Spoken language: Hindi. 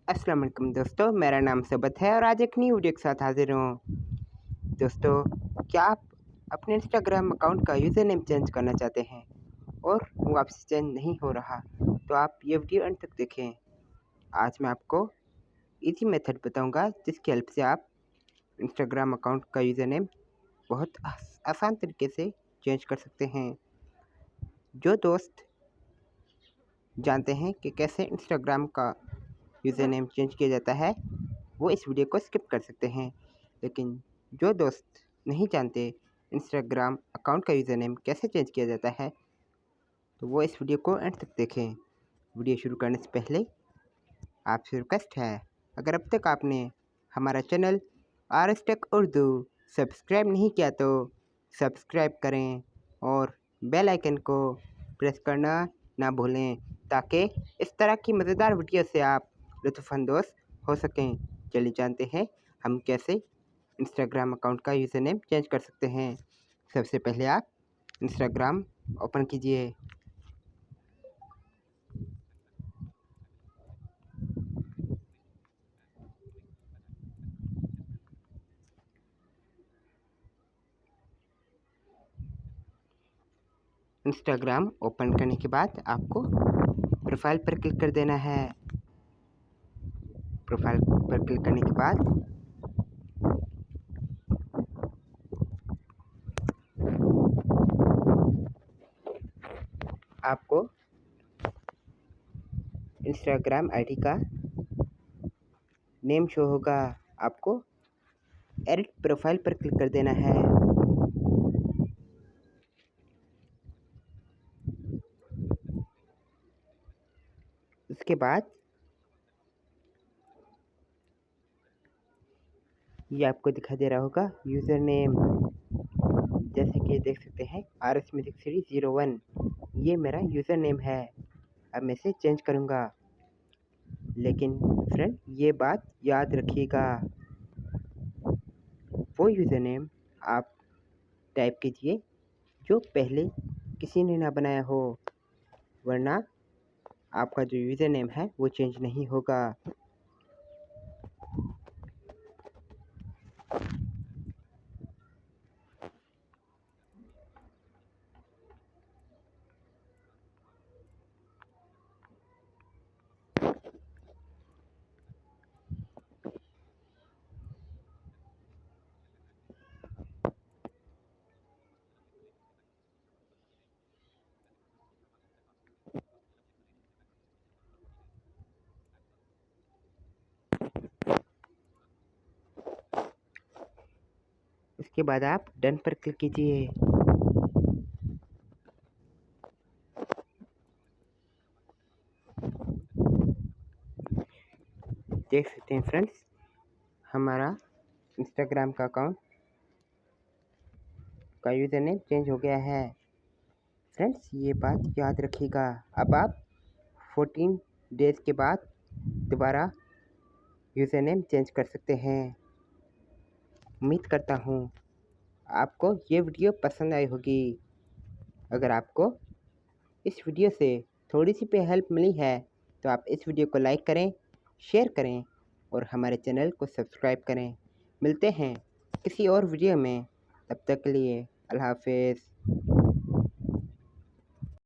अस्सलाम वालेकुम दोस्तों, मेरा नाम सबत है और आज एक नई वीडियो के साथ हाजिर हूँ। दोस्तों, क्या आप अपने इंस्टाग्राम अकाउंट का यूज़र नेम चेंज करना चाहते हैं और वो आपसे चेंज नहीं हो रहा, तो आप ये वीडियो अंत तक देखें। आज मैं आपको इजी मेथड बताऊंगा जिसकी हेल्प से आप इंस्टाग्राम अकाउंट का यूज़र नेम बहुत आसान तरीके से चेंज कर सकते हैं। जो दोस्त जानते हैं कि कैसे इंस्टाग्राम का यूज़र नेम चेंज किया जाता है, वो इस वीडियो को स्किप कर सकते हैं। लेकिन जो दोस्त नहीं जानते इंस्टाग्राम अकाउंट का यूज़र नेम कैसे चेंज किया जाता है, तो वो इस वीडियो को एंड तक देखें। वीडियो शुरू करने से पहले आपसे रिक्वेस्ट है, अगर अब तक आपने हमारा channel RS tech Urdu subscribe नहीं किया तो सब्सक्राइब करें और बेल आइकन को प्रेस करना ना भूलें, ताकि इस तरह की मज़ेदार वीडियो से आप लुत्फ़अंदोज़ हो सकें। चलिए जानते हैं हम कैसे इंस्टाग्राम अकाउंट का यूज़र नेम चेंज कर सकते हैं। सबसे पहले आप इंस्टाग्राम ओपन कीजिए। इंस्टाग्राम ओपन करने के बाद आपको प्रोफाइल पर क्लिक कर देना है। प्रोफाइल पर क्लिक करने के बाद आपको इंस्टाग्राम आईडी का नेम शो होगा। आपको एडिट प्रोफाइल पर क्लिक कर देना है। उसके बाद ये आपको दिखाई दे रहा होगा यूज़र नेम, जैसे कि देख सकते हैं RS म्यूजिक सीरीज 01, ये मेरा यूज़र नेम है। अब मैं इसे चेंज करूँगा, लेकिन फ्रेंड ये बात याद रखिएगा, वो यूज़र नेम आप टाइप कीजिए जो पहले किसी ने ना बनाया हो, वरना आपका जो यूज़र नेम है वो चेंज नहीं होगा। उसके बाद आप डन पर क्लिक कीजिए। देख सकते हैं फ्रेंड्स, हमारा इंस्टाग्राम का अकाउंट का यूज़र नेम चेंज हो गया है। फ्रेंड्स ये बात याद रखिएगा। अब आप 14 डेज़ के बाद दोबारा यूज़र नेम चेंज कर सकते हैं। उम्मीद करता हूँ आपको ये वीडियो पसंद आई होगी। अगर आपको इस वीडियो से थोड़ी सी भी हेल्प मिली है तो आप इस वीडियो को लाइक करें, शेयर करें और हमारे चैनल को सब्सक्राइब करें। मिलते हैं किसी और वीडियो में, तब तक के लिए अल्लाह हाफ़िज़।